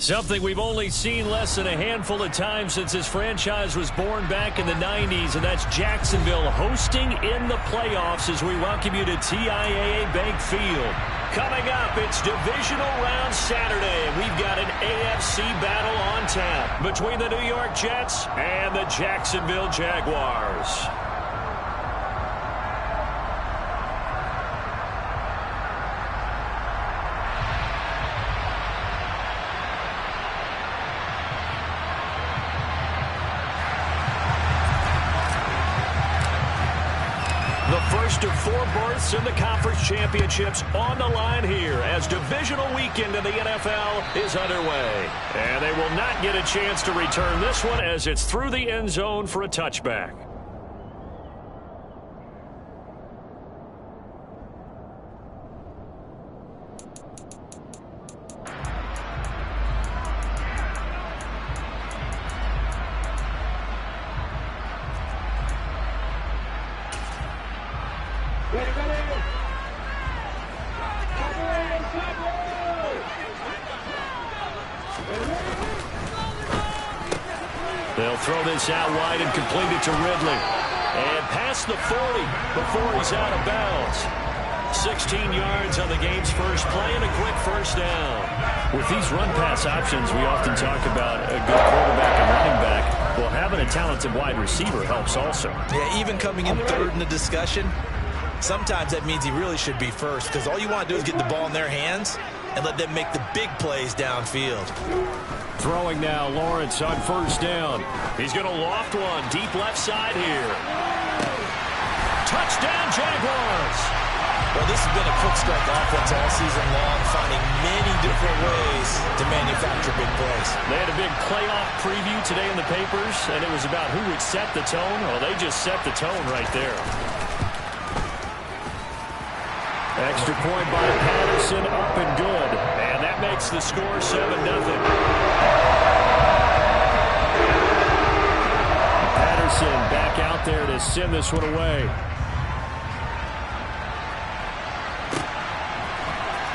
Something we've only seen less than a handful of times since this franchise was born back in the 90s, and that's Jacksonville hosting in the playoffs as we welcome you to TIAA Bank Field. Coming up, it's Divisional Round Saturday, and we've got an AFC battle on tap between the New York Jets and the Jacksonville Jaguars. The first of 4 berths in the conference championships on the line here as divisional weekend in the NFL is underway. And they will not get a chance to return this one as it's through the end zone for a touchback. They'll throw this out wide and complete it to Ridley. And past the 40 before he's out of bounds. 16 yards on the game's first play and a quick first down. With these run-pass options, we often talk about a good quarterback and running back. Well, having a talented wide receiver helps also. Yeah, even coming in third in the discussion, sometimes that means he really should be first because all you want to do is get the ball in their hands and let them make the big plays downfield. Throwing now, Lawrence on first down. He's going to loft one deep left side here. Touchdown, Jaguars! Well, this has been a quick strike offense all season long, finding many different ways to manufacture big plays. They had a big playoff preview today in the papers, and it was about who would set the tone. Well, they just set the tone right there. Extra point by Patterson, up and good. And that makes the score 7-0. Patterson back out there to send this one away.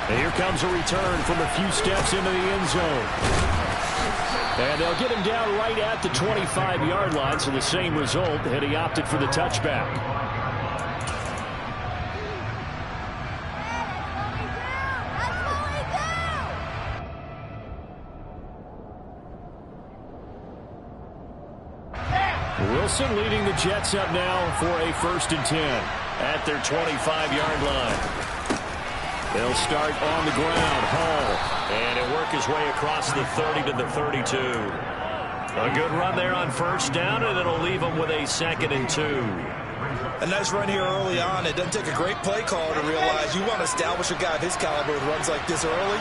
And here comes a return from a few steps into the end zone. And they'll get him down right at the 25-yard line, so the same result, and he opted for the touchback. Wilson leading the Jets up now for a 1st and 10 at their 25-yard line. They'll start on the ground. Hall. And he'll work his way across the 30 to the 32. A good run there on first down, and it'll leave him with a 2nd and 2. A nice run here early on. It doesn't take a great play caller to realize you want to establish a guy of his caliber with runs like this early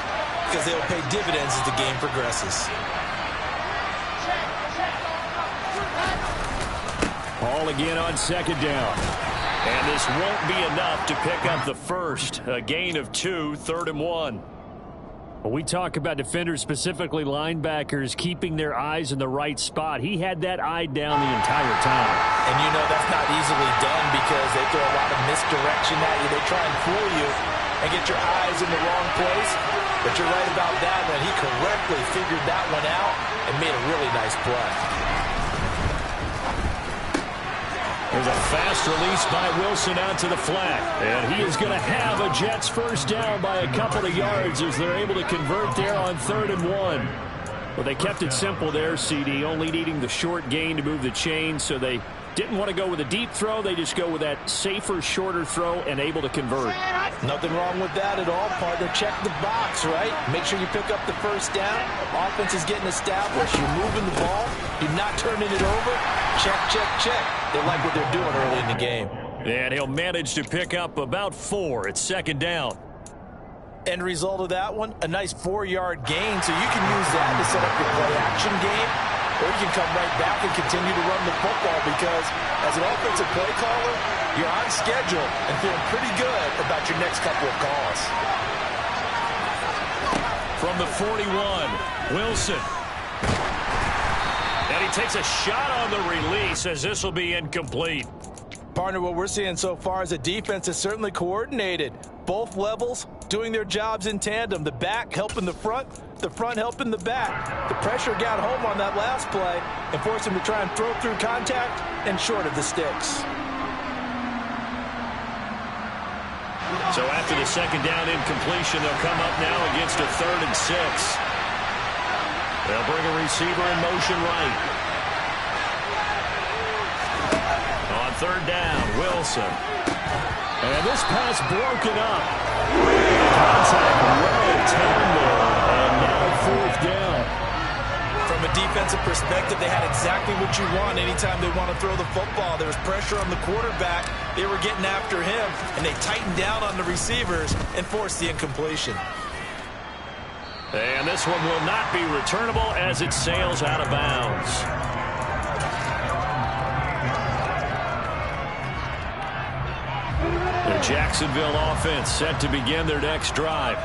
because they'll pay dividends as the game progresses. Hall again on 2nd down. And this won't be enough to pick up the first. A gain of 2, 3rd and 1. When we talk about defenders, specifically linebackers, keeping their eyes in the right spot, he had that eye down the entire time. And you know that's not easily done because they throw a lot of misdirection at you. They try and fool you and get your eyes in the wrong place. But you're right about that one. He correctly figured that one out and made a really nice play. There's a fast release by Wilson out to the flat. And he is going to have a Jets first down by a couple of yards as they're able to convert there on 3rd and 1. Well, they kept it simple there, CD, only needing the short gain to move the chain, so they didn't want to go with a deep throw. They just go with that safer, shorter throw and able to convert. Nothing wrong with that at all, partner. Check the box, right? Make sure you pick up the first down. Offense is getting established. You're moving the ball. You're not turning it over. Check, check, check. They like what they're doing early in the game. And he'll manage to pick up about 4 at 2nd down. End result of that one, a nice 4-yard gain, so you can use that to set up your play-action game, or you can come right back and continue to run the football because as an offensive play caller, you're on schedule and feeling pretty good about your next couple of calls. From the 41, Wilson. And he takes a shot on the release as this will be incomplete. Partner, what we're seeing so far is the defense is certainly coordinated. both levels doing their jobs in tandem. The back helping the front helping the back. The pressure got home on that last play and forced him to try and throw through contact and short of the sticks. So after the second down incompletion, they'll come up now against a 3rd and 6. They'll bring a receiver in motion right. On 3rd down, Wilson. And this pass broken up. Contact right tender, and now 4th down. From a defensive perspective, they had exactly what you want anytime they want to throw the football. There was pressure on the quarterback. They were getting after him, and they tightened down on the receivers and forced the incompletion. And this one will not be returnable as it sails out of bounds. The Jacksonville offense set to begin their next drive.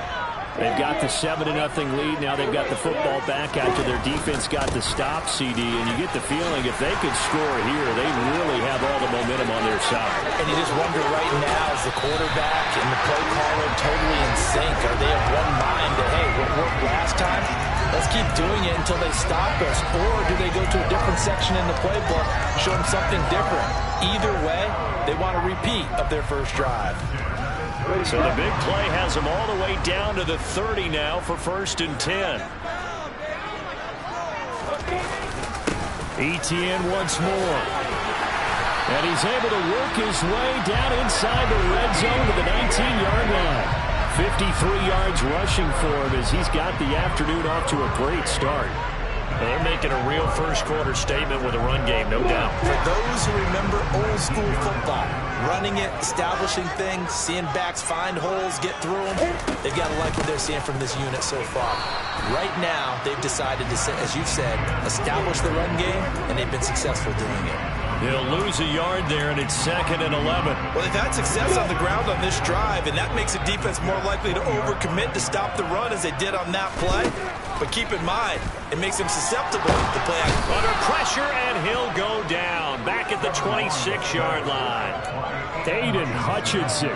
They've got the 7-0 lead. Now they've got the football back after their defense got the stop, CD. And you get the feeling if they could score here, they really have all the momentum on their side. And you just wonder right now, is the quarterback and the play caller totally in sync? Are they of one mind that, hey, what worked last time, let's keep doing it until they stop us? Or do they go to a different section in the playbook, show them something different? Either way, they want a repeat of their first drive. So the big play has them all the way down to the 30 now for 1st and 10. Etienne once more. And he's able to work his way down inside the red zone to the 19-yard line. 53 yards rushing for him as he's got the afternoon off to a great start. Well, they're making a real first-quarter statement with a run game, no doubt. For those who remember old-school football, running it, establishing things, seeing backs find holes, get through them, they've got to like what they're seeing from this unit so far. Right now, they've decided to, as you've said, establish the run game, and they've been successful doing it. They'll lose a yard there, and it's 2nd and 11. Well, they've had success on the ground on this drive, and that makes a defense more likely to overcommit to stop the run as they did on that play. But keep in mind, it makes him susceptible to play under pressure, and he'll go down back at the 26-yard line. Aiden Hutchinson.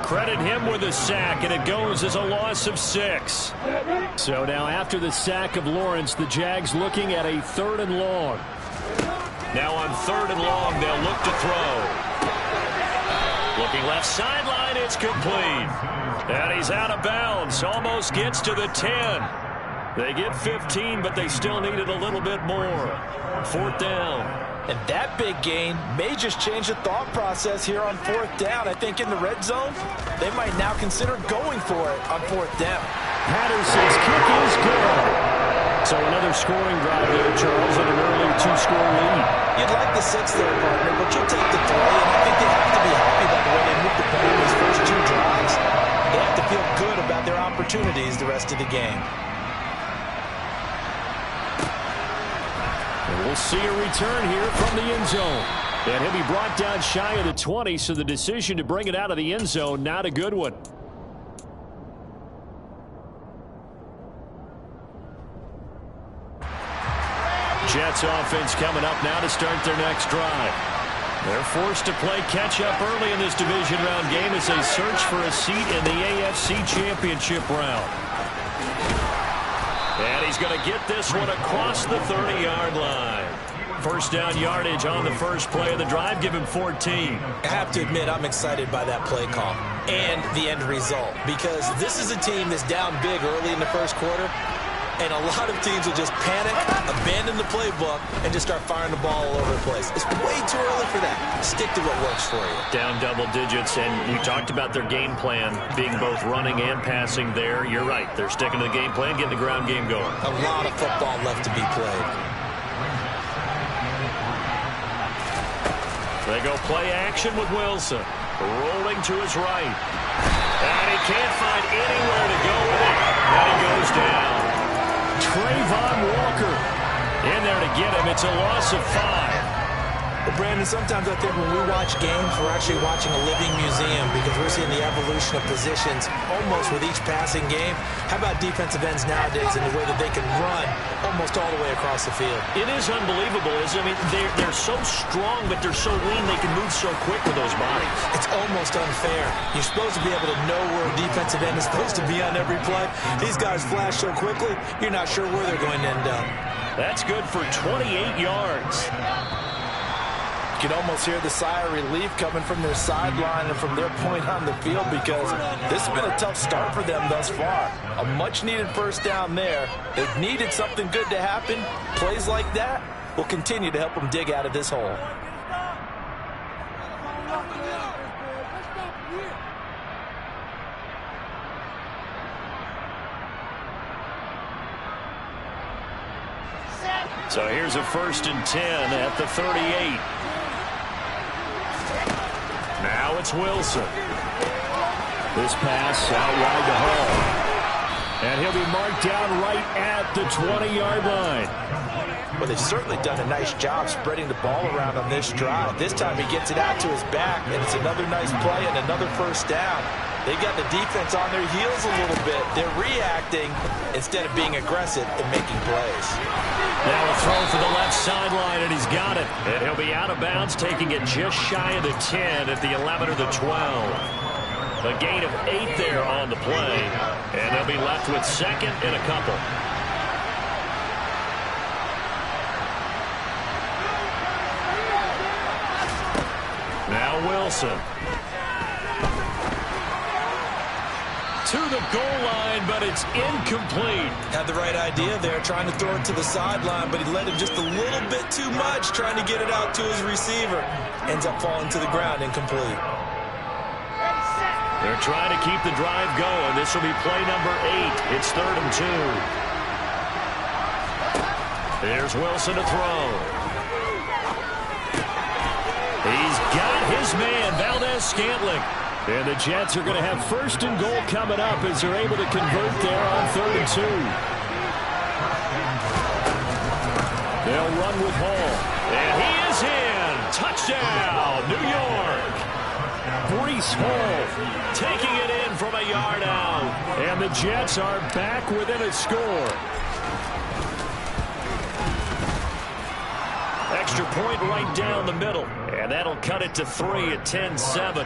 Credit him with a sack, and it goes as a loss of 6. So now after the sack of Lawrence, the Jags looking at a 3rd and long. Now on 3rd and long, they'll look to throw. Looking left sideline, it's complete. And he's out of bounds, almost gets to the 10. They get 15, but they still needed a little bit more. 4th down. And that big gain may just change the thought process here on 4th down. I think in the red zone, they might now consider going for it on 4th down. Patterson's kick is good. So another scoring drive there, Charles, and an early 2-score lead. You'd like the 6 there, partner, but you'll take the 3, and I think they have to be happy about the way they moved the ball in these first 2 drives. They have to feel good about their opportunities the rest of the game. And we'll see a return here from the end zone. And he'll be brought down shy of the 20, so the decision to bring it out of the end zone, not a good one. Jets offense coming up now to start their next drive. They're forced to play catch-up early in this division round game as they search for a seat in the AFC Championship round. And he's going to get this one across the 30-yard line. First down yardage on the first play of the drive. Give him 14. I have to admit, I'm excited by that play call and the end result, because this is a team that's down big early in the first quarter, and a lot of teams will just panic, abandon the playbook, and just start firing the ball all over the place. It's way too early for that. Stick to what works for you. Down double digits, and you talked about their game plan being both running and passing there. You're right. They're sticking to the game plan, getting the ground game going. A lot of football left to be played. They go play action with Wilson. Rolling to his right. And he can't find anywhere to go with it. And he goes down. Trayvon Walker in there to get him. It's a loss of 5. Well, Brandon, sometimes I think when we watch games, we're actually watching a living museum because we're seeing the evolution of positions almost with each passing game. How about defensive ends nowadays and the way that they can run almost all the way across the field? It is unbelievable, isn't it? I mean, they're so strong, but they're so lean, they can move so quick with those bodies. It's almost unfair. You're supposed to be able to know where a defensive end is supposed to be on every play. These guys flash so quickly, you're not sure where they're going to end up. That's good for 28 yards. You can almost hear the sigh of relief coming from their sideline and from their point on the field because this has been a tough start for them thus far. A much-needed first down there. They've needed something good to happen. Plays like that will continue to help them dig out of this hole. So here's a 1st and 10 at the 38. Now it's Wilson. This pass out wide to Hall. And he'll be marked down right at the 20-yard line. Well, they've certainly done a nice job spreading the ball around on this drive. This time he gets it out to his back, and it's another nice play and another first down. They got the defense on their heels a little bit. They're reacting instead of being aggressive and making plays. Now a throw for the left sideline, and he's got it. And he'll be out of bounds, taking it just shy of the 10 at the 11 or the 12. A gain of 8 there on the play. And they'll be left with 2nd and a couple. Now Wilson. To the goal line, but it's incomplete. Had the right idea there, trying to throw it to the sideline, but he led him just a little bit too much, trying to get it out to his receiver. Ends up falling to the ground, incomplete. They're trying to keep the drive going. This will be play number 8. It's 3rd and 2. There's Wilson to throw. He's got his man, Valdez-Scantling. And the Jets are going to have 1st and goal coming up as they're able to convert there on 3rd and 2. They'll run with Hall. And he is in. Touchdown, New York. Breece Hall taking it in from a yard out. And the Jets are back within a score. Extra point right down the middle. And that'll cut it to 3 at 10-7.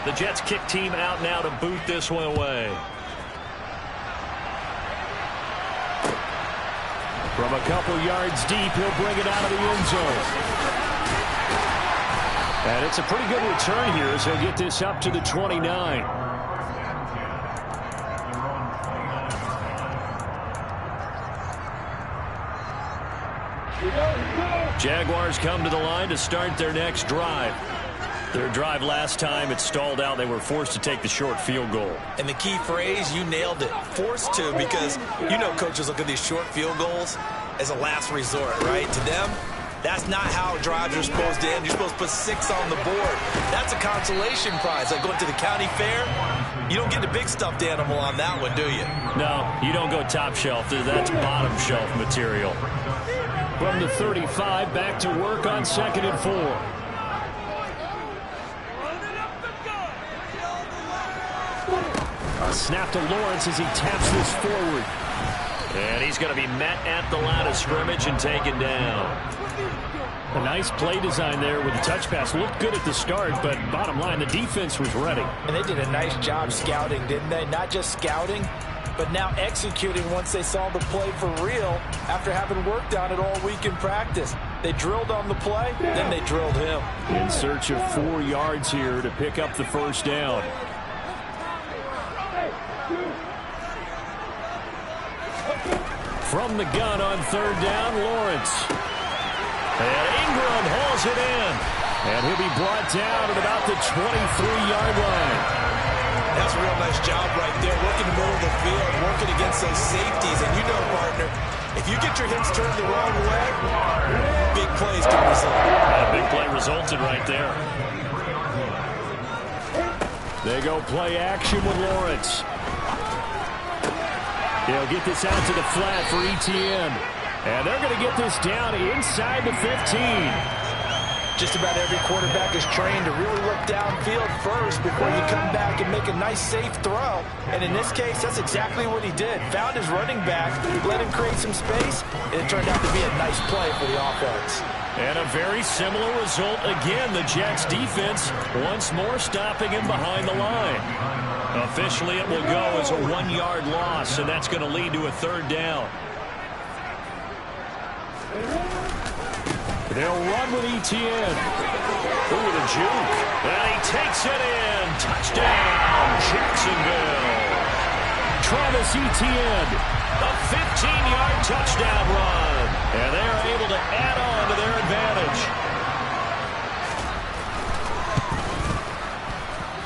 The Jets kick team out now to boot this one away. From a couple yards deep, he'll bring it out of the end zone. And it's a pretty good return here as he'll get this up to the 29. Jaguars come to the line to start their next drive. Their drive last time, it stalled out. They were forced to take the short field goal. And the key phrase, you nailed it. Forced to, because you know coaches look at these short field goals as a last resort, right? To them, that's not how drives are supposed to end. You're supposed to put 6 on the board. That's a consolation prize. Like going to the county fair, you don't get the big stuffed animal on that one, do you? No, you don't go top shelf. That's bottom shelf material. From the 35, back to work on 2nd and 4. Snap to Lawrence as he taps this forward. And he's going to be met at the line of scrimmage and taken down. A nice play design there with the touch pass. Looked good at the start, but bottom line, the defense was ready. And they did a nice job scouting, didn't they? Not just scouting, but now executing once they saw the play for real after having worked on it all week in practice. They drilled on the play, then they drilled him. In search of 4 yards here to pick up the first down. From the gun on 3rd down, Lawrence. And Ingram hauls it in. And he'll be brought down at about the 23-yard line. That's a real nice job right there, working the middle of the field, working against those safeties. And you know, partner, if you get your hips turned the wrong way, big plays can result. A big play resulted right there. They go play action with Lawrence. He'll get this out to the flat for Etienne. And they're going to get this down inside the 15. Just about every quarterback is trained to really look downfield first before you come back and make a nice, safe throw. And in this case, that's exactly what he did. Found his running back, let him create some space, and it turned out to be a nice play for the offense. And a very similar result again. The Jets defense once more stopping him behind the line. Officially, it will go as a 1-yard loss, and that's going to lead to a 3rd down. They'll run with Etienne. Ooh, the juke. And he takes it in. Touchdown, Jacksonville. Travis Etienne, a 15-yard touchdown run. And they're able to add on to their advantage.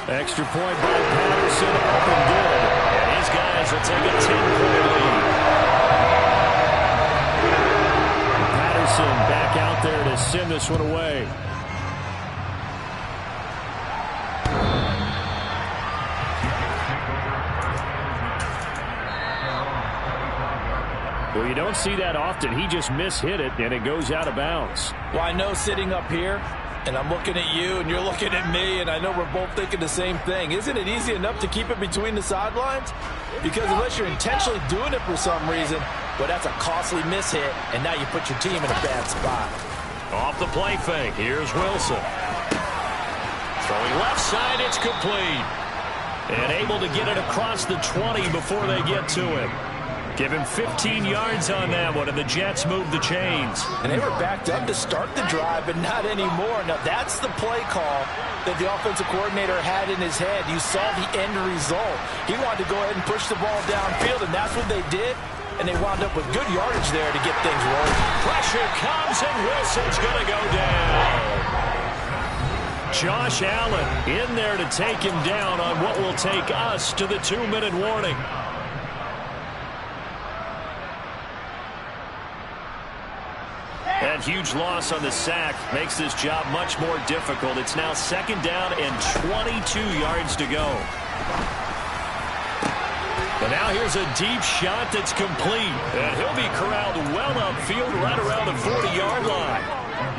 Extra point by Patterson, up and good. And his guys will take a 10-point lead. Back out there to send this one away. Well, you don't see that often. He just mishit it, and it goes out of bounds. Well, I know sitting up here, and I'm looking at you, and you're looking at me, and I know we're both thinking the same thing. Isn't it easy enough to keep it between the sidelines? Because unless you're intentionally doing it for some reason, well, that's a costly mishit, and now you put your team in a bad spot. Off the play fake, here's Wilson. Throwing left side, it's complete. And able to get it across the 20 before they get to him. Give him 15 yards on that one, and the Jets move the chains. And they were backed up to start the drive, but not anymore. Now, that's the play call that the offensive coordinator had in his head. You saw the end result. He wanted to go ahead and push the ball downfield, and that's what they did. And they wound up with good yardage there to get things rolling. Pressure comes, and Wilson's going to go down. Josh Allen in there to take him down on what will take us to the 2-minute warning. That huge loss on the sack makes this job much more difficult. It's now 2nd down and 22 yards to go. But now here's a deep shot that's complete. And he'll be corralled well upfield right around the 40-yard line.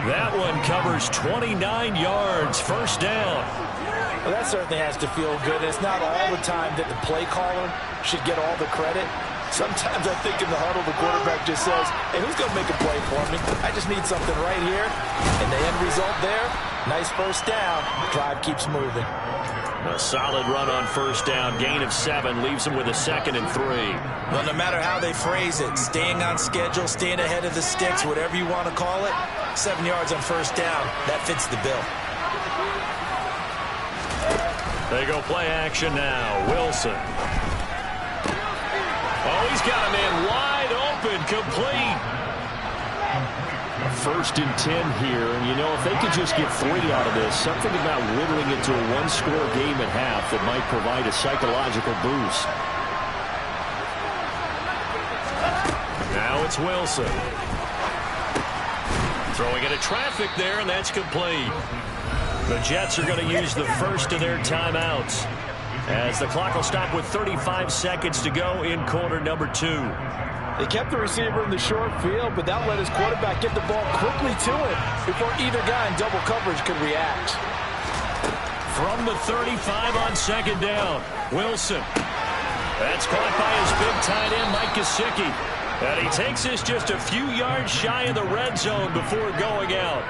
That one covers 29 yards. 1st down. Well, that certainly has to feel good. It's not all the time that the play caller should get all the credit. Sometimes I think in the huddle, the quarterback just says, hey, who's going to make a play for me? I just need something right here. And the end result there, nice 1st down. Drive keeps moving. A solid run on 1st down. Gain of 7 leaves them with a 2nd and 3. Well, no matter how they phrase it, staying on schedule, staying ahead of the sticks, whatever you want to call it, 7 yards on 1st down, that fits the bill. They go play action now. Wilson. Oh, he's got a man wide open, complete. 1st and 10 here, and you know, if they could just get 3 out of this, something about whittling it to a 1-score game at half that might provide a psychological boost. Now it's Wilson. Throwing into traffic there, and that's complete. The Jets are going to use the first of their timeouts, as the clock will stop with 35 seconds to go in quarter number 2. They kept the receiver in the short field, but that let his quarterback get the ball quickly to him before either guy in double coverage could react. From the 35 on 2nd down, Wilson. That's caught by his big tight end, Mike Gesicki. And he takes this just a few yards shy of the red zone before going out.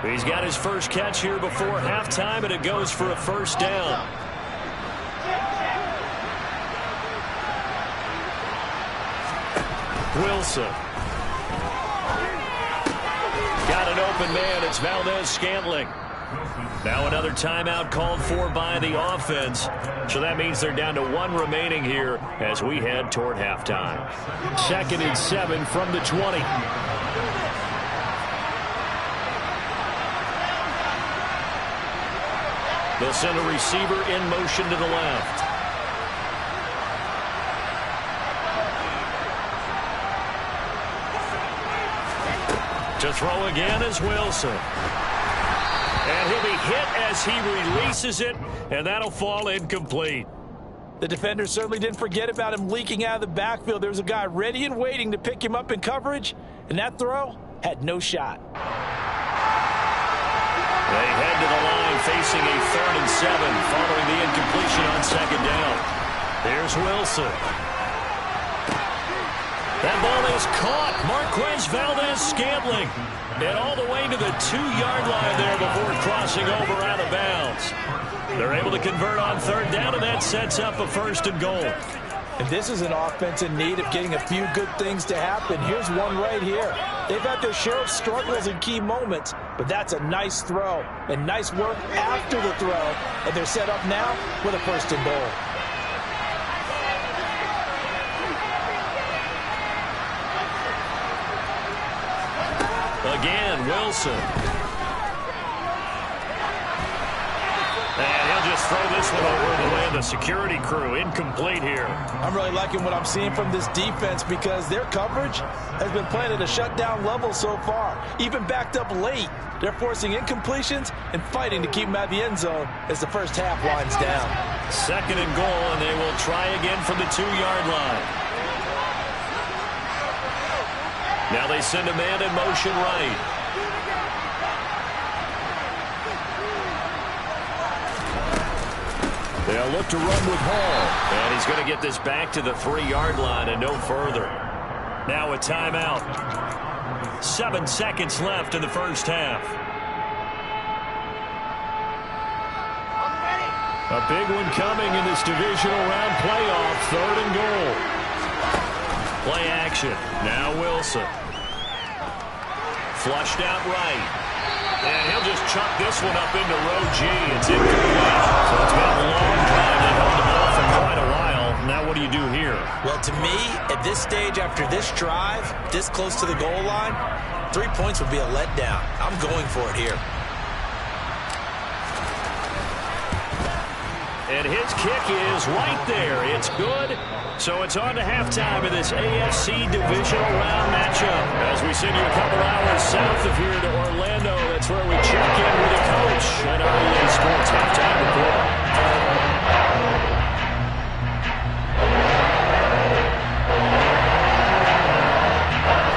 He's got his first catch here before halftime, and it goes for a 1st down. Wilson. Got an open man. It's Valdez-Scantling. Now another timeout called for by the offense. So that means they're down to 1 remaining here as we head toward halftime. 2nd and 7 from the 20. They'll send a receiver in motion to the left. To throw again is Wilson. And he'll be hit as he releases it, and that'll fall incomplete. The defender certainly didn't forget about him leaking out of the backfield. There was a guy ready and waiting to pick him up in coverage, and that throw had no shot. They head to the line facing a 3rd and 7 following the incompletion on 2nd down. There's Wilson. That ball is caught. Marquez Valdez-Scantling. And all the way to the 2-yard line there before crossing over out of bounds. They're able to convert on 3rd down, and that sets up a 1st and goal. And this is an offense in need of getting a few good things to happen. Here's one right here. They've had their share of struggles in key moments, but that's a nice throw and nice work after the throw. And they're set up now with a 1st and goal. Again, Wilson. And he'll just throw this one over the way of the security crew. Incomplete here. I'm really liking what I'm seeing from this defense because their coverage has been playing at a shutdown level so far. Even backed up late, they're forcing incompletions and fighting to keep them out of the end zone as the first half winds down. 2nd and goal, and they will try again from the 2-yard line. Now they send a man in motion right. They'll look to run with Hall. And he's going to get this back to the 3-yard line and no further. Now a timeout. 7 seconds left in the first half. A big one coming in this divisional round playoff. 3rd and goal. Play action. Now Wilson. Flushed out right. And he'll just chuck this one up into row G. It's incomplete. So it's been a long time. They held the ball for quite a while. Now what do you do here? Well, to me, at this stage after this drive, this close to the goal line, 3 points would be a letdown. I'm going for it here. And his kick is right there. It's good. So it's on to halftime in this AFC divisional round matchup. As we send you a couple hours south of here to Orlando, that's where we check in with the coach at our EA Sports halftime report.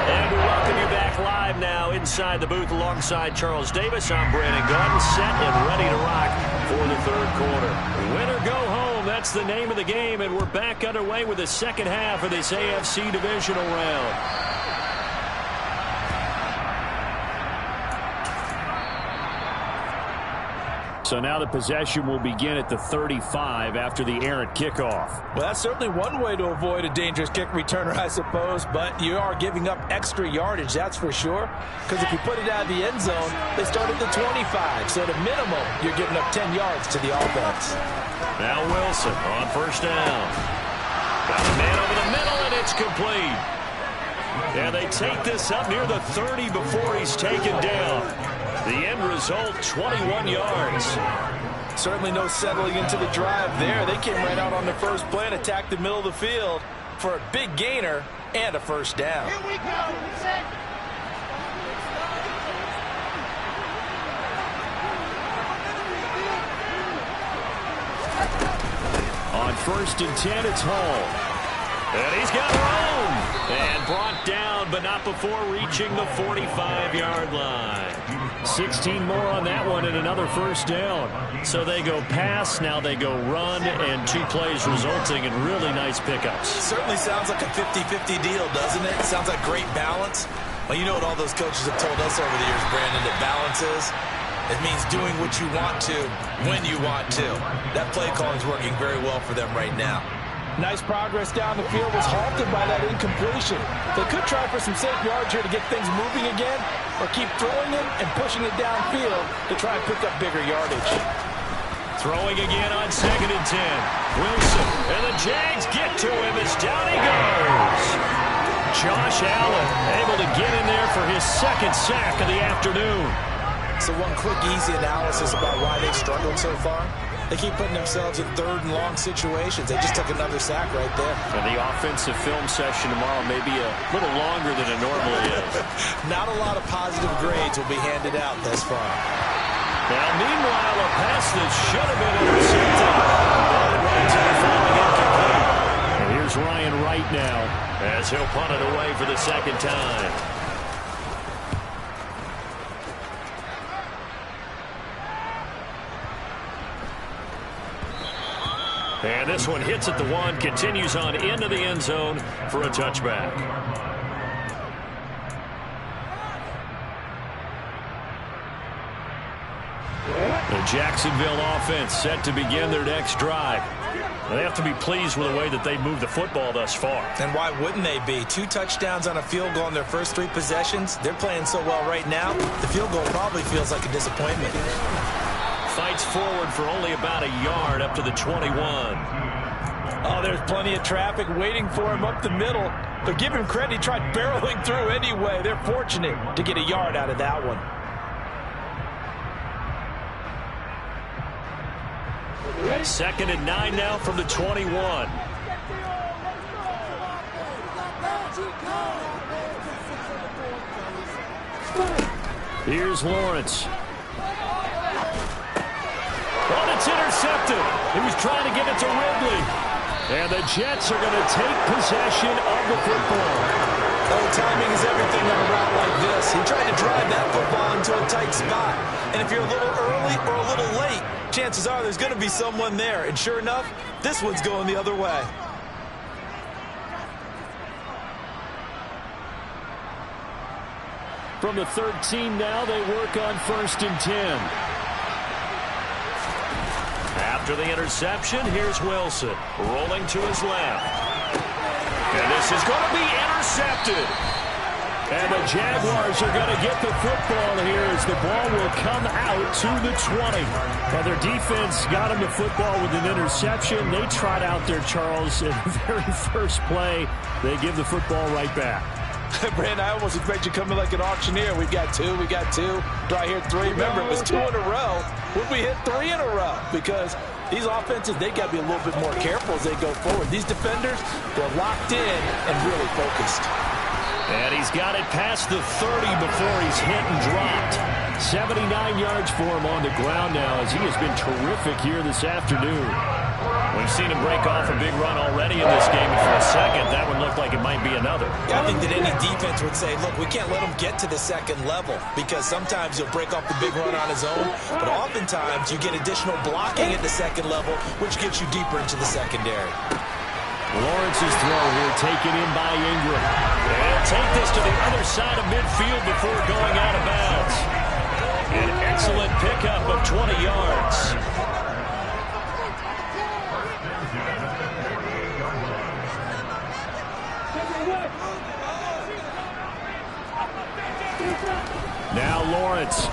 And we welcome you back live now inside the booth alongside Charles Davis. I'm Brandon Gaudin, set and ready to rock for the 3rd quarter. Win or go home, that's the name of the game, and we're back underway with the second half of this AFC divisional round. So now the possession will begin at the 35 after the errant kickoff. Well, that's certainly one way to avoid a dangerous kick returner, I suppose, but you are giving up extra yardage, that's for sure, because if you put it out of the end zone, they start at the 25, so at a minimum, you're giving up 10 yards to the offense. Now Wilson on 1st down. Got a man over the middle, and it's complete. Yeah, they take this up near the 30 before he's taken down. The end result, 21 yards. Certainly no settling into the drive there. They came right out on the first play and attacked the middle of the field for a big gainer and a 1st down. Here we go. Set. On 1st and 10, it's Hall. And he's got room. And brought down, but not before reaching the 45-yard line. 16 more on that one and another 1st down. So they go pass, now they go run, and 2 plays resulting in really nice pickups. Certainly sounds like a 50-50 deal, doesn't it? Sounds like great balance. Well, you know what all those coaches have told us over the years, Brandon, that balance is? It means doing what you want to when you want to. That play calling is working very well for them right now. Nice progress down the field was halted by that incompletion. They could try for some safe yards here to get things moving again, or keep throwing it and pushing it downfield to try and pick up bigger yardage. Throwing again on 2nd and 10. Wilson, and the Jags get to him as down he goes. Josh Allen able to get in there for his 2nd sack of the afternoon. So one quick, easy analysis about why they've struggled so far. They keep putting themselves in 3rd and long situations. They just took another sack right there. And the offensive film session tomorrow may be a little longer than it normally is. Not a lot of positive grades will be handed out thus far. Now, meanwhile, a pass that should have been intercepted. Right to the following for the second time. And this one hits at the 1, continues on into the end zone for a touchback. The Jacksonville offense set to begin their next drive. They have to be pleased with the way that they moved the football thus far. And why wouldn't they be? 2 touchdowns on a field goal in their first 3 possessions. They're playing so well right now, the field goal probably feels like a disappointment. Fights forward for only about a yard up to the 21. Oh, there's plenty of traffic waiting for him up the middle. But give him credit, he tried barreling through anyway. They're fortunate to get a yard out of that one. Second and 9 now from the 21. Here's Lawrence. Oh, it's intercepted. He was trying to get it to Ridley. And the Jets are going to take possession of the football. Oh, timing is everything on a route like this. He tried to drive that football into a tight spot. And if you're a little early or a little late, chances are there's going to be someone there. And sure enough, this one's going the other way. From the 13 now, they work on 1st and 10. After the interception, here's Wilson rolling to his left. And this is going to be intercepted. And the Jaguars are going to get the football here as the ball will come out to the 20. Now, their defense got them the football with an interception. They trot out there, Charles, in the very first play. They give the football right back. Brand, I almost expect you coming like an auctioneer. We got 2, we got 2. Do I hear 3? Remember, it was 2 in a row. Would we hit 3 in a row? Because these offenses, they got to be a little bit more careful as they go forward. These defenders, they're locked in and really focused. And he's got it past the 30 before he's hit and dropped. 79 yards for him on the ground now as he has been terrific here this afternoon. We've seen him break off a big run already in this game, and for a second, that one looked like it might be another. Yeah, I think that any defense would say, look, we can't let him get to the second level because sometimes he'll break off the big run on his own, but oftentimes you get additional blocking at the second level, which gets you deeper into the secondary. Lawrence's throw here taken in by Ingram. And take this to the other side of midfield before going out of bounds. An excellent pickup of 20 yards. Now Lawrence.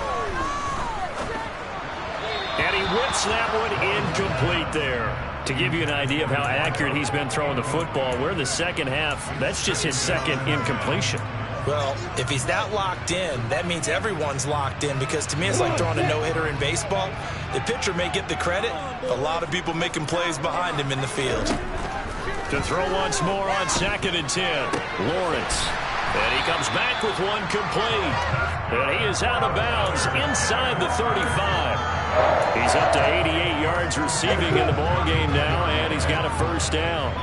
And he whips that one incomplete there. To give you an idea of how accurate he's been throwing the football, we're in the second half. That's just his second incompletion. Well, if he's that locked in, that means everyone's locked in because to me it's like throwing a no-hitter in baseball. The pitcher may get the credit, a lot of people making plays behind him in the field. To throw once more on 2nd and 10, Lawrence. And he comes back with one complete. And he is out of bounds inside the 35. He's up to 88 yards receiving in the ballgame now, and he's got a first down.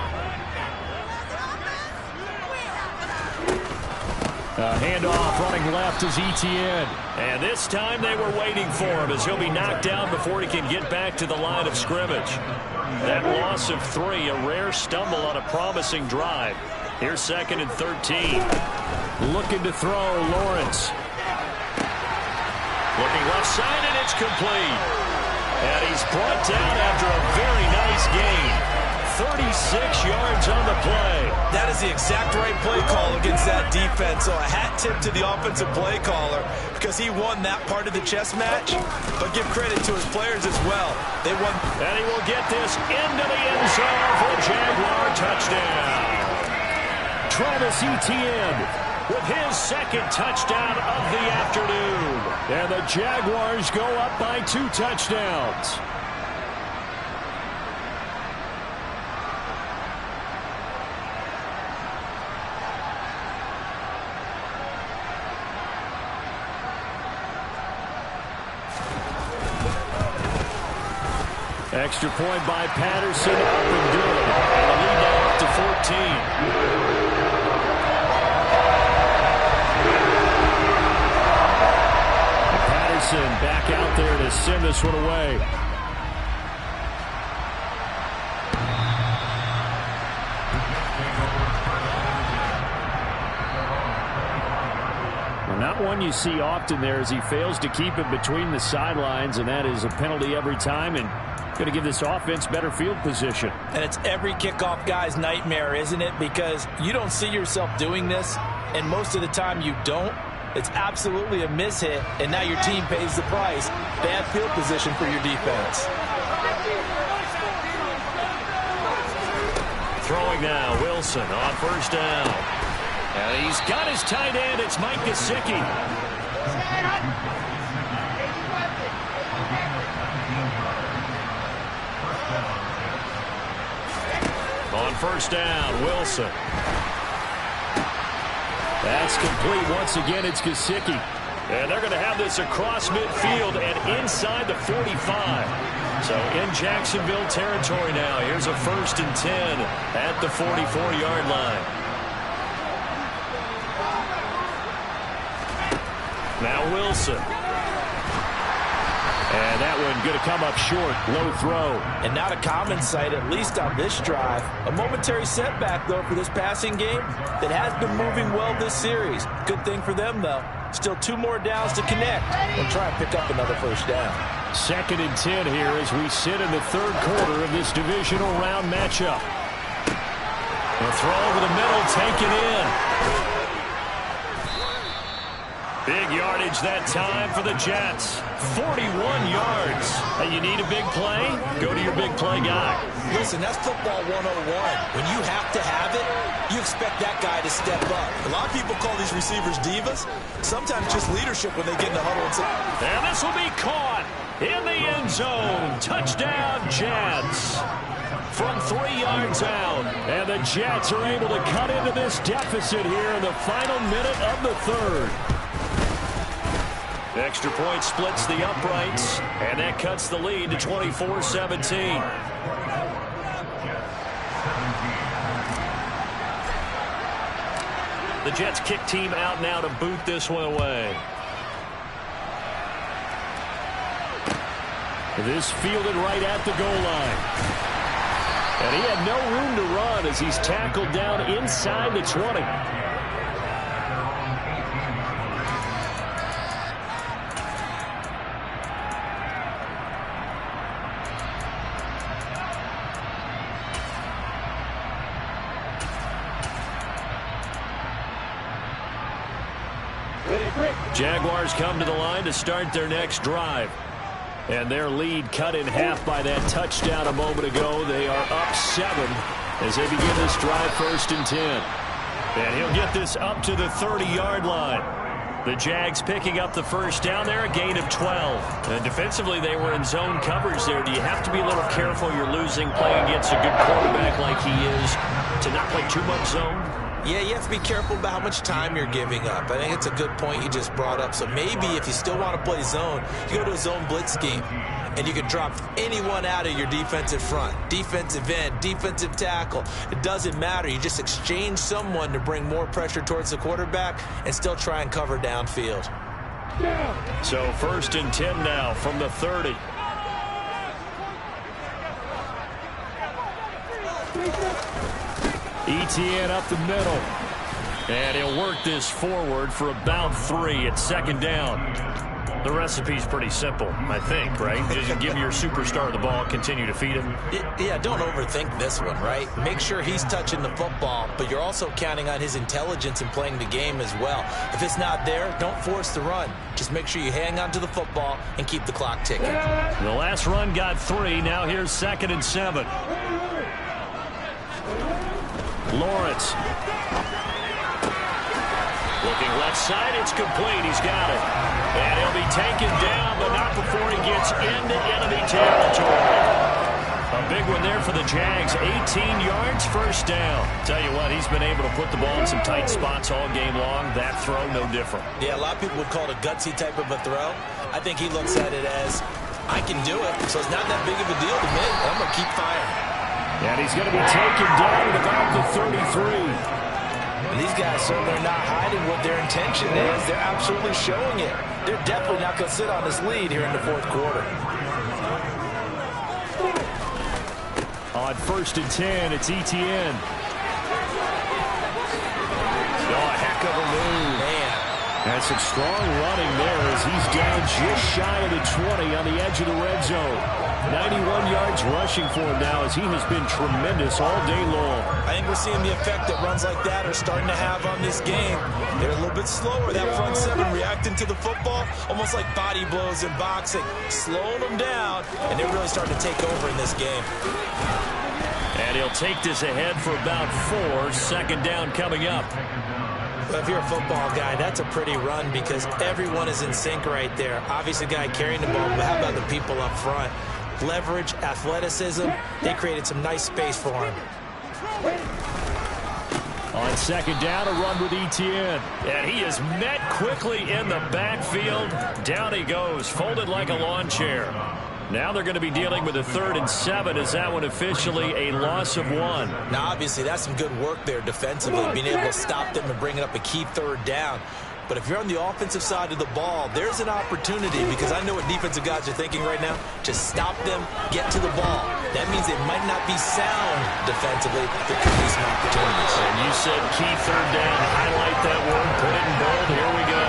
A handoff running left is Etienne. And this time they were waiting for him as he'll be knocked down before he can get back to the line of scrimmage. That loss of 3, a rare stumble on a promising drive. Here's 2nd and 13. Looking to throw, Lawrence. Looking left side, and it's complete. And he's brought down after a very nice gain. 36 yards on the play. That is the exact right play call against that defense. So a hat tip to the offensive play caller because he won that part of the chess match. But give credit to his players as well. They won. And he will get this into the end zone for a Jaguar touchdown. Travis Etienne with his 2nd touchdown of the afternoon. And the Jaguars go up by 2 touchdowns. Extra point by Patterson, up and good. And the lead now up to 14. Wilson back out there to send this one away. Not one you see often there as he fails to keep it between the sidelines, and that is a penalty every time and going to give this offense better field position. And it's every kickoff guy's nightmare, isn't it? Because you don't see yourself doing this, and most of the time you don't. It's absolutely a mishit, and now your team pays the price. Bad field position for your defense. Throwing now, Wilson on first down. And he's got his tight end. It's Mike Gesicki. On first down, Wilson. That's complete once again. It's Gesicki. And they're going to have this across midfield and inside the 45. So in Jacksonville territory now. Here's a 1st and 10 at the 44-yard line. Now Wilson. And that one going to come up short. Low throw. And not a common sight, at least on this drive. A momentary setback, though, for this passing game that has been moving well this series. Good thing for them, though. Still 2 more downs to connect and try and pick up another first down. 2nd and 10 here as we sit in the 3rd quarter of this divisional round matchup. A throw over the middle, taken in. Big yardage that time for the Jets. 41 yards. And you need a big play? Go to your big play guy. Listen, that's football 101. When you have to have it, you expect that guy to step up. A lot of people call these receivers divas. Sometimes just leadership when they get in the huddle and say, and this will be caught in the end zone. Touchdown, Jets. From 3 yards out. And the Jets are able to cut into this deficit here in the final minute of the 3rd. Extra point splits the uprights, and that cuts the lead to 24-17. The Jets kick team out now to boot this one away. This fielded right at the goal line. And he had no room to run as he's tackled down inside the 20. Jaguars come to the line to start their next drive. And their lead cut in half by that touchdown a moment ago. They are up 7 as they begin this drive 1st and 10. And he'll get this up to the 30-yard line. The Jags picking up the first down there, a gain of 12. And defensively, they were in zone coverage there. Do you have to be a little careful you're losing playing against a good quarterback like he is to not play too much zone? Yeah, you have to be careful about how much time you're giving up. I think it's a good point you just brought up. So maybe if you still want to play zone, you go to a zone blitz scheme. And you can drop anyone out of your defensive front. Defensive end, defensive tackle. It doesn't matter. You just exchange someone to bring more pressure towards the quarterback and still try and cover downfield. So 1st and 10 now from the 30. ETN up the middle. And he'll work this forward for about 3 at 2nd down. The recipe's pretty simple, I think, right? Just give your superstar the ball, continue to feed him. Yeah, don't overthink this one, right? Make sure he's touching the football, but you're also counting on his intelligence in playing the game as well. If it's not there, don't force the run. Just make sure you hang on to the football and keep the clock ticking. The last run got 3. Now here's 2nd and 7. Lawrence. Looking left side, it's complete. He's got it. And he'll be taken down, but not before he gets into enemy territory. A big one there for the Jags. 18 yards, first down. Tell you what, he's been able to put the ball in some tight spots all game long. That throw, no different. Yeah, a lot of people would call it a gutsy type of a throw. I think he looks at it as, I can do it, so it's not that big of a deal to me. I'm going to keep firing. And he's going to be taken down at about the 33. And these guys certainly are not hiding what their intention is. They're absolutely showing it. They're definitely not going to sit on this lead here in the fourth quarter. On 1st and 10, it's Etienne. Oh, a heck of a move. Man. And some strong running there as he's down just shy of the 20 on the edge of the red zone. 91 yards rushing for him now as he has been tremendous all day long. I think we're seeing the effect that runs like that are starting to have on this game. They're a little bit slower, that front seven reacting to the football, almost like body blows in boxing, slowing them down, and they're really starting to take over in this game. And he'll take this ahead for about 4. 2nd down coming up. Well, if you're a football guy, that's a pretty run because everyone is in sync right there. Obviously, the guy carrying the ball, but how about the people up front? Leverage, athleticism, they created some nice space for him. On 2nd down, a run with Etienne. And he is met quickly in the backfield. Down he goes, folded like a lawn chair. Now they're going to be dealing with a 3rd and 7. Is that one officially a loss of 1? Now, obviously, that's some good work there defensively, being able to stop them and bringing up a key 3rd down. But if you're on the offensive side of the ball, there's an opportunity because I know what defensive guys are thinking right now. Just stop them, get to the ball. That means they might not be sound defensively. There could be some opportunities. And you said key 3rd down. Highlight that word. Put it in bold. Here we go.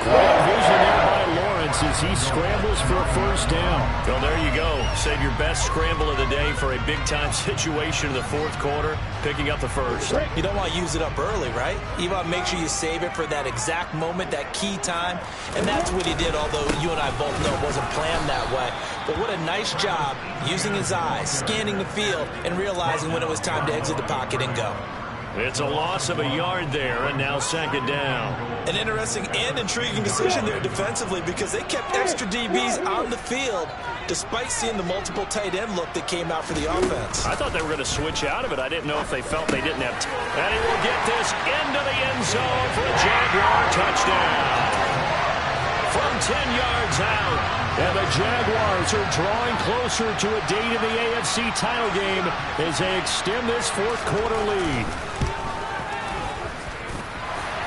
Great vision there by Lawrence as he scrambles for a 1st down. Well, there you go. Save your best scramble of the day for a big-time situation in the 4th quarter, picking up the 1st. You don't want to use it up early, right? You want to make sure you save it for that exact moment, that key time. And that's what he did, although you and I both know it wasn't planned that way. But what a nice job using his eyes, scanning the field, and realizing when it was time to exit the pocket and go. It's a loss of a yard there, and now 2nd down. An interesting and intriguing decision there defensively because they kept extra DBs on the field despite seeing the multiple tight end look that came out for the offense. I thought they were going to switch out of it. I didn't know if they felt they didn't have time. And he will get this into the end zone for a Jaguar touchdown. From 10 yards out. And the Jaguars are drawing closer to a date in the AFC title game as they extend this 4th quarter lead.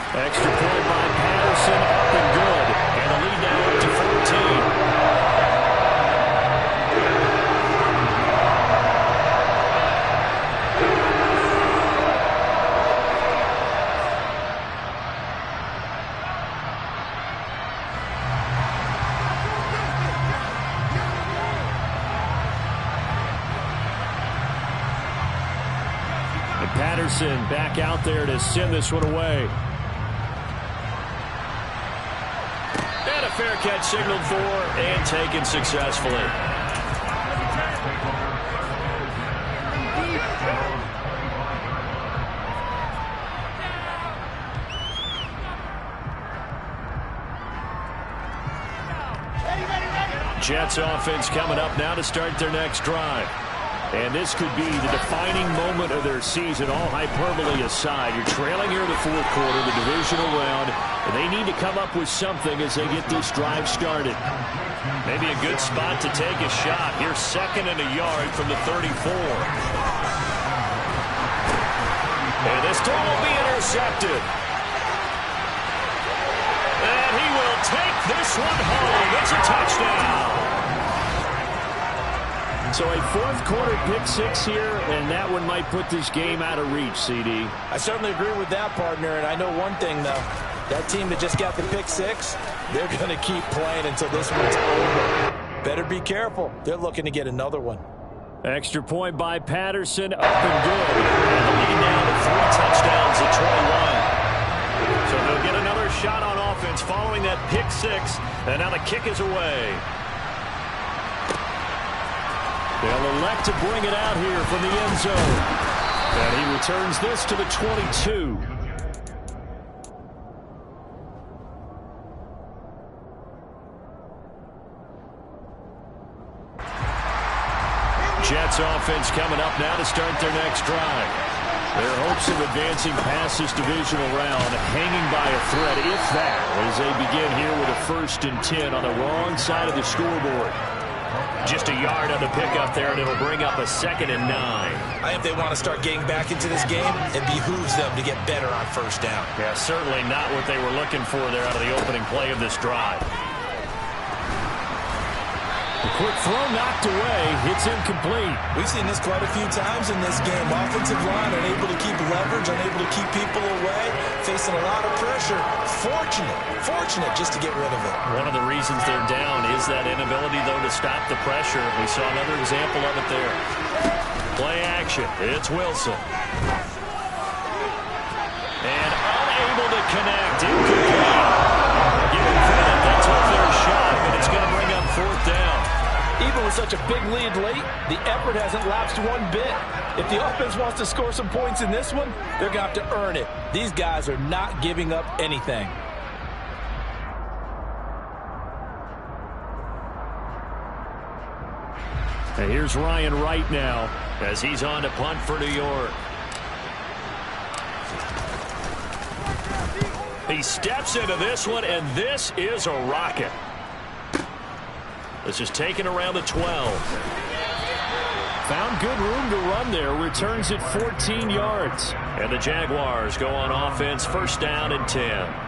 Extra point by Patterson, up and good. And the lead now up to 14. And Patterson back out there to send this one away. And a fair catch signaled for and taken successfully. Jets offense coming up now to start their next drive. And this could be the defining moment of their season, all hyperbole aside. You're trailing here in the 4th quarter, the divisional round, and they need to come up with something as they get this drive started. Maybe a good spot to take a shot. Here's 2nd and a yard from the 34. And this throw will be intercepted. And he will take this one home. It's a touchdown. So a 4th quarter pick 6 here, and that one might put this game out of reach, CD. I certainly agree with that, partner, and I know one thing, though. That team that just got the pick 6, they're going to keep playing until this one's over. Better be careful. They're looking to get another one. Extra point by Patterson, up and good. And the lead now to 3 touchdowns at 21. So they'll get another shot on offense following that pick 6, and now the kick is away. They'll elect to bring it out here from the end zone. And he returns this to the 22. Jets offense coming up now to start their next drive. Their hopes of advancing past this divisional round hanging by a thread, if that, as they begin here with a 1st and 10 on the wrong side of the scoreboard. Just a yard on the pickup there, and it'll bring up a 2nd and 9. I think they want to start getting back into this game. It behooves them to get better on first down. Yeah, certainly not what they were looking for there out of the opening play of this drive. The quick throw knocked away. It's incomplete. We've seen this quite a few times in this game. Offensive line unable to keep leverage, unable to keep people away, facing a lot of pressure. Fortunate just to get rid of it. One of the reasons they're down is that inability, though, to stop the pressure. We saw another example of it there. Play action. It's Wilson. And unable to connect. Incomplete. Give him credit. That's off their shot, but it's going to bring up 4th down. Even with such a big lead late, the effort hasn't lapsed one bit. If the offense wants to score some points in this one, they're going to have to earn it. These guys are not giving up anything. And here's Ryan Wright now as he's on to punt for New York. He steps into this one, and this is a rocket. This is taken around the 12. Found good room to run there. Returns it 14 yards. And the Jaguars go on offense, 1st down and 10.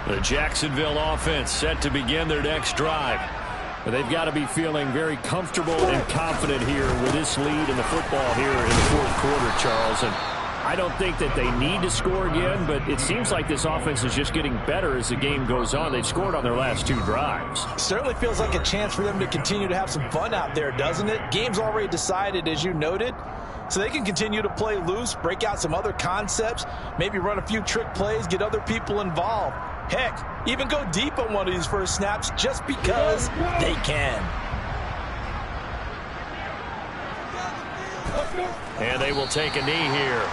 The Jacksonville offense set to begin their next drive. But they've got to be feeling very comfortable and confident here with this lead in the football here in the 4th quarter, Charles. And I don't think that they need to score again, but it seems like this offense is just getting better as the game goes on. They've scored on their last 2 drives. Certainly feels like a chance for them to continue to have some fun out there, doesn't it? Game's already decided, as you noted. So they can continue to play loose, break out some other concepts, maybe run a few trick plays, get other people involved. Heck, even go deep on one of these first snaps just because they can. And they will take a knee here.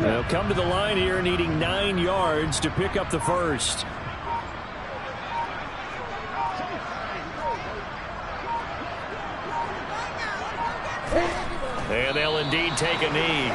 They'll come to the line here needing 9 yards to pick up the first. And they'll indeed take a knee.